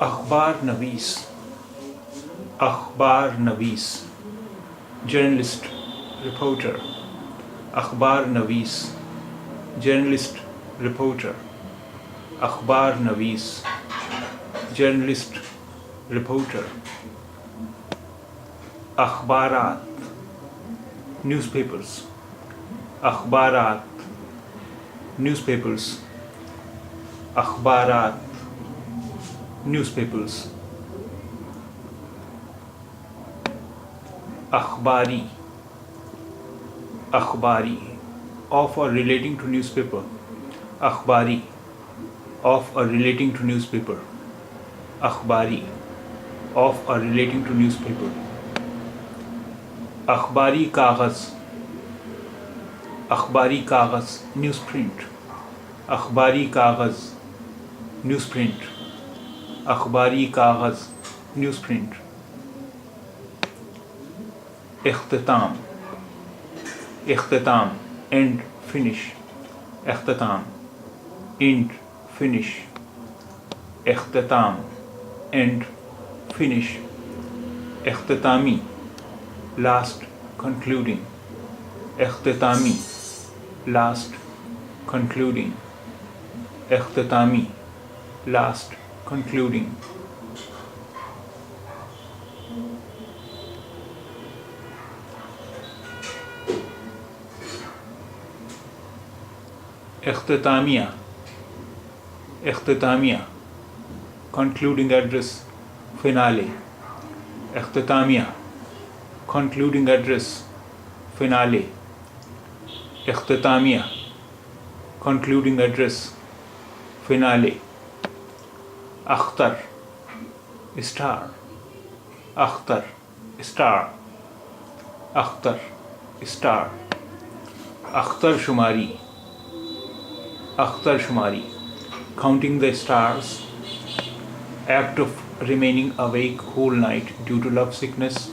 अखबार नवीस, अखबार नवीस, जर्नलिस्ट, रिपोर्टर, अखबार नवीस, जर्नलिस्ट, रिपोर्टर, अखबार नवीस, जर्नलिस्ट, रिपोर्टर, अखबारात, न्यूज़पेपर्स, अखबारात, न्यूज़पेपर्स, अखबारात, न्यूज़पेपर्स, अखबारी, अखबारी, of or relating to newspaper, अखबारी, of or relating to newspaper, अखबारी, of or relating to newspaper, अखबारी कागज़, अखबारी कागज़, न्यूज़प्रिंट, अखबारी कागज़, न्यूज़प्रिंट, अखबारी कागज़, न्यूज़प्रिंट, इख्तिताम, इख्तिताम, एंड, फिनिश, इख्तिताम, एंड, फिनिश, इख्तिताम, एंड, फिनिश, इख्तितामी, लास्ट, कंक्लूडिंग, इख्तितामी, लास्ट, कंक्लूडिंग, इख्तितामी, लास्ट, कंक्लूडिंग, इख्तितामिया, इख्तितामिया, concluding address, finale, इख्तितामिया, concluding address, finale, इख्तितामिया, concluding address, finale, अख्तर, स्टार, अख्तर, स्टार, अख्तर, स्टार, अख्तर शुमारी, अख्तर शुमारी, counting the stars, act of remaining awake whole night due to love sickness,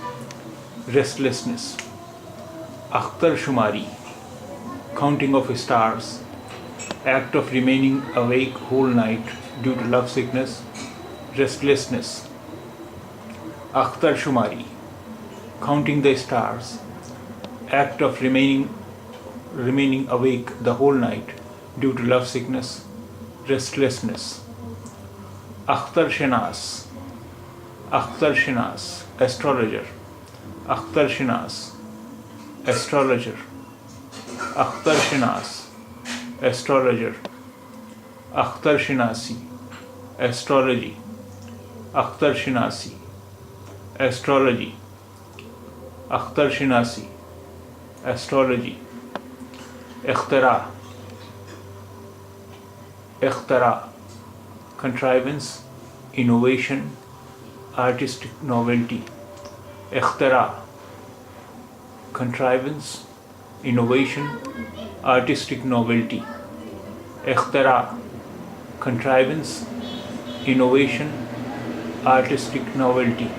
restlessness, अख्तर शुमारी, counting of stars, act of remaining awake whole night due to love sickness, restlessness, अख्तर शुमारी, counting the stars, act of remaining awake the whole night due to love sickness, restlessness, अख्तर शनास, अख्तर शनास, astrologer, अख्तर शनास, astrologer, अख्तर शनास, astrologer, अख्तर शनासी, astrology, अख्तर शनासी, astrology, अख्तर शनासी, astrology, इख्तरा, इख्तरा, contrivance, innovation, artistic novelty, इख्तरा, contrivance, innovation, artistic novelty, इख्तरा, contrivance, innovation, artistic novelty.